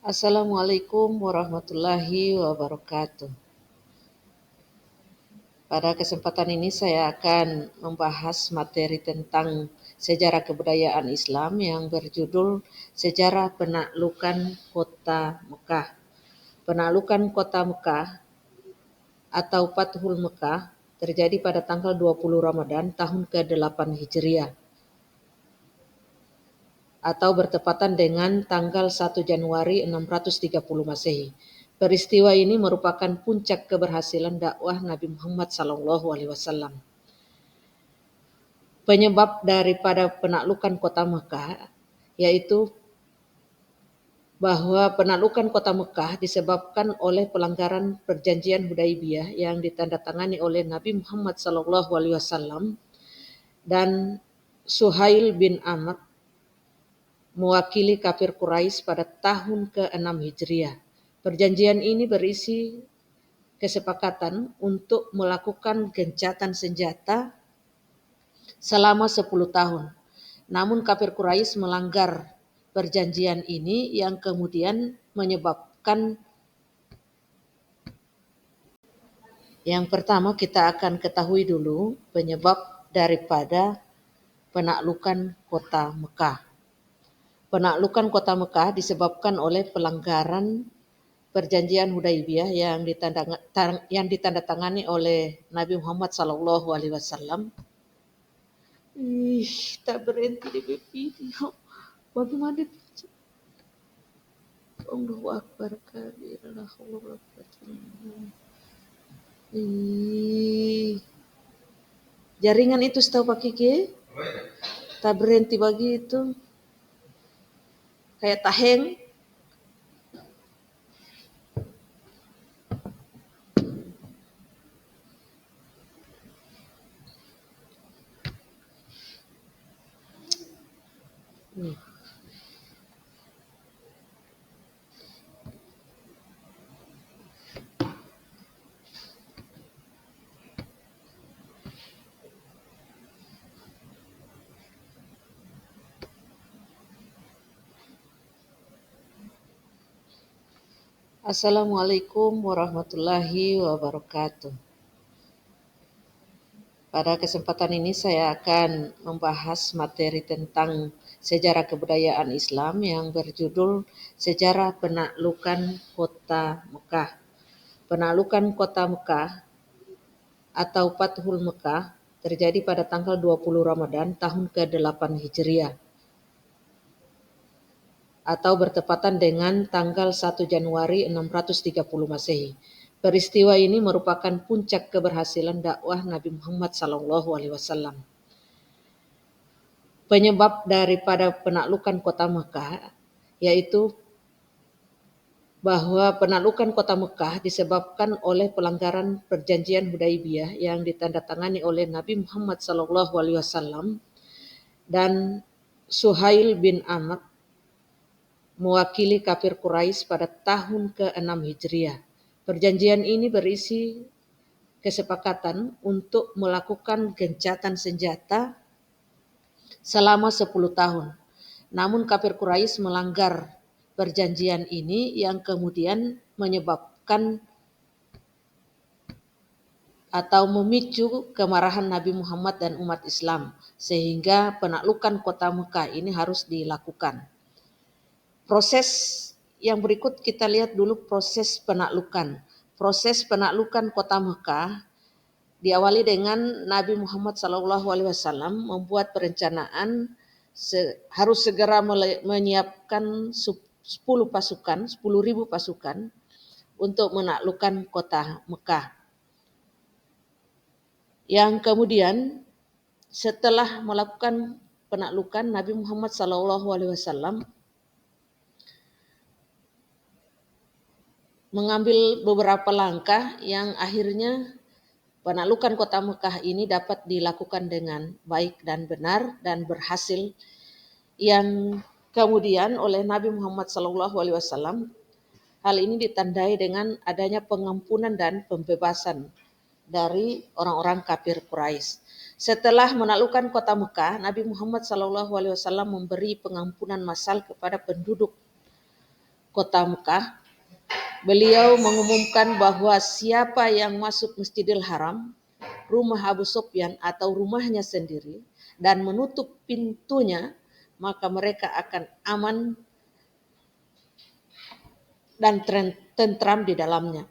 Assalamualaikum warahmatullahi wabarakatuh. Pada kesempatan ini saya akan membahas materi tentang sejarah kebudayaan Islam yang berjudul Sejarah Penaklukan Kota Mekah. Penaklukan Kota Mekah atau Fathul Mekah terjadi pada tanggal 20 Ramadan tahun ke-8 Hijriah atau bertepatan dengan tanggal 1 Januari 630 Masehi. Peristiwa ini merupakan puncak keberhasilan dakwah Nabi Muhammad SAW. Penyebab daripada penaklukan kota Mekah yaitu bahwa penaklukan kota Mekah disebabkan oleh pelanggaran perjanjian Hudaibiyah yang ditandatangani oleh Nabi Muhammad SAW dan Suhail bin Amr mewakili kafir Quraisy pada tahun ke-6 Hijriah. Perjanjian ini berisi kesepakatan untuk melakukan gencatan senjata selama 10 tahun. Namun kafir Quraisy melanggar perjanjian ini yang kemudian menyebabkan yang pertama kita akan ketahui dulu penyebab daripada penaklukan kota Mekah. Penaklukan kota Mekah disebabkan oleh pelanggaran perjanjian Hudaibiyah yang ditandatangani oleh Nabi Muhammad SAW. Tak berhenti di video. Bagaimana? Allahu Akbar kabir. Jaringan itu setahu Pak Kiki tak berhenti begitu. Kayak taheng. Assalamualaikum warahmatullahi wabarakatuh. Pada kesempatan ini saya akan membahas materi tentang sejarah kebudayaan Islam yang berjudul Sejarah Penaklukan Kota Mekah. Penaklukan Kota Mekah atau Fathul Mekah terjadi pada tanggal 20 Ramadan tahun ke-8 Hijriah atau bertepatan dengan tanggal 1 Januari 630 Masehi. Peristiwa ini merupakan puncak keberhasilan dakwah Nabi Muhammad SAW. Penyebab daripada penaklukan kota Mekah yaitu bahwa penaklukan kota Mekah disebabkan oleh pelanggaran perjanjian Hudaibiyah yang ditandatangani oleh Nabi Muhammad SAW dan Suhail bin Amr mewakili kafir Quraisy pada tahun ke-6 Hijriah. Perjanjian ini berisi kesepakatan untuk melakukan gencatan senjata selama 10 tahun. Namun kafir Quraisy melanggar perjanjian ini yang kemudian menyebabkan atau memicu kemarahan Nabi Muhammad dan umat Islam sehingga penaklukan kota Mekah ini harus dilakukan. Proses yang berikut kita lihat dulu proses penaklukan. Proses penaklukan kota Mekah diawali dengan Nabi Muhammad SAW membuat perencanaan harus segera menyiapkan 10.000 pasukan untuk menaklukkan kota Mekah. Yang kemudian setelah melakukan penaklukan, Nabi Muhammad SAW mengambil beberapa langkah yang akhirnya penaklukan kota Mekah ini dapat dilakukan dengan baik dan benar dan berhasil, yang kemudian oleh Nabi Muhammad SAW hal ini ditandai dengan adanya pengampunan dan pembebasan dari orang-orang kafir Quraisy. Setelah menaklukkan kota Mekah, Nabi Muhammad SAW memberi pengampunan massal kepada penduduk kota Mekah, beliau mengumumkan bahwa siapa yang masuk Masjidil Haram, rumah Abu Sufyan atau rumahnya sendiri, dan menutup pintunya, maka mereka akan aman dan tentram di dalamnya.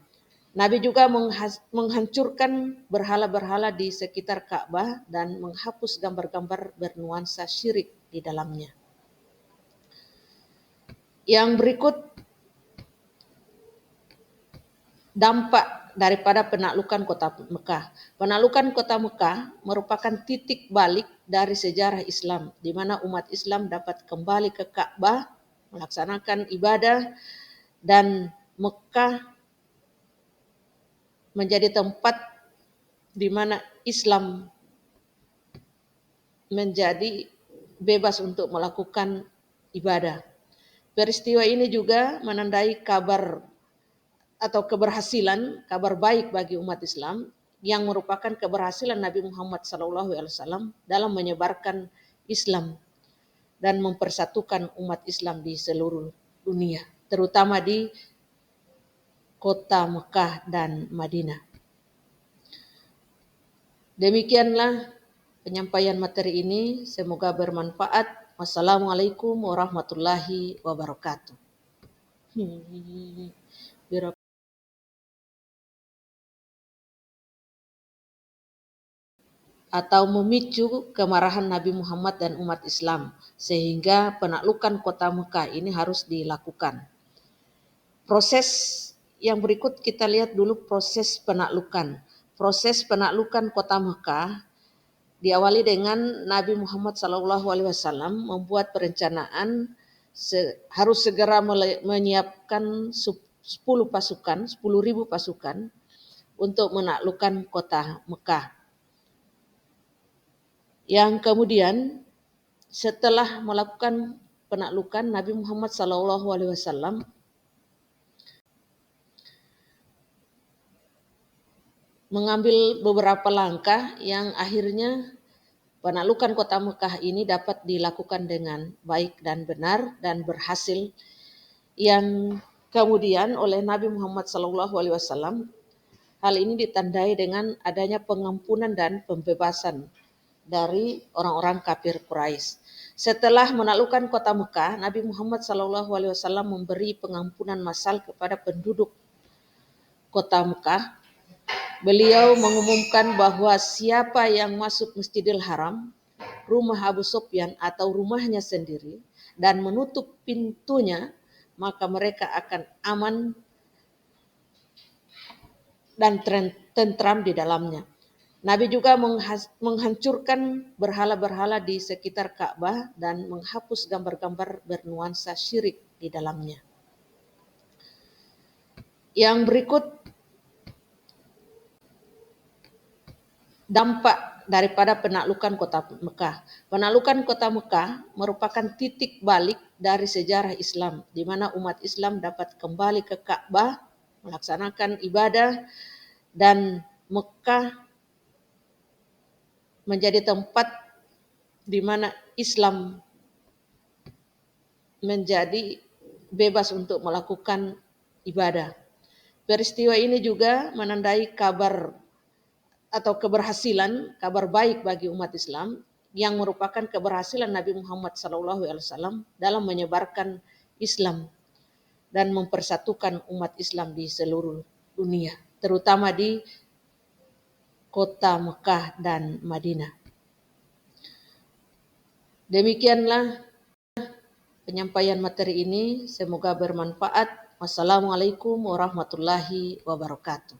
Nabi juga menghancurkan berhala-berhala di sekitar Ka'bah dan menghapus gambar-gambar bernuansa syirik di dalamnya. Yang berikut dampak daripada penaklukan kota Mekah. Penaklukan kota Mekah merupakan titik balik dari sejarah Islam, di mana umat Islam dapat kembali ke Ka'bah, melaksanakan ibadah, dan Mekah menjadi tempat di mana Islam menjadi bebas untuk melakukan ibadah. Peristiwa ini juga menandai kabar atau keberhasilan, kabar baik bagi umat Islam yang merupakan keberhasilan Nabi Muhammad SAW dalam menyebarkan Islam dan mempersatukan umat Islam di seluruh dunia, terutama di kota Mekah dan Madinah. Demikianlah penyampaian materi ini, semoga bermanfaat. Wassalamualaikum warahmatullahi wabarakatuh. Atau memicu kemarahan Nabi Muhammad dan umat Islam, sehingga penaklukan kota Mekah ini harus dilakukan. Proses yang berikut kita lihat dulu proses penaklukan. Proses penaklukan kota Mekah diawali dengan Nabi Muhammad SAW membuat perencanaan harus segera menyiapkan 10.000 pasukan untuk menaklukkan kota Mekah. Yang kemudian setelah melakukan penaklukan, Nabi Muhammad SAW mengambil beberapa langkah yang akhirnya penaklukan kota Mekah ini dapat dilakukan dengan baik dan benar dan berhasil, yang kemudian oleh Nabi Muhammad SAW hal ini ditandai dengan adanya pengampunan dan pembebasan dari orang-orang kafir Quraisy. Setelah menaklukkan kota Mekah, Nabi Muhammad SAW memberi pengampunan massal kepada penduduk kota Mekah. Beliau mengumumkan bahwa siapa yang masuk Masjidil Haram, rumah Abu Sufyan atau rumahnya sendiri, dan menutup pintunya, maka mereka akan aman dan tentram di dalamnya. Nabi juga menghancurkan berhala-berhala di sekitar Ka'bah dan menghapus gambar-gambar bernuansa syirik di dalamnya. Yang berikut dampak daripada penaklukan kota Mekah. Penaklukan kota Mekah merupakan titik balik dari sejarah Islam, di mana umat Islam dapat kembali ke Ka'bah, melaksanakan ibadah, dan Mekah menjadi tempat di mana Islam menjadi bebas untuk melakukan ibadah. Peristiwa ini juga menandai kabar atau keberhasilan, kabar baik bagi umat Islam yang merupakan keberhasilan Nabi Muhammad SAW dalam menyebarkan Islam dan mempersatukan umat Islam di seluruh dunia, terutama di kota Mekah dan Madinah. Demikianlah penyampaian materi ini, semoga bermanfaat. Wassalamualaikum warahmatullahi wabarakatuh.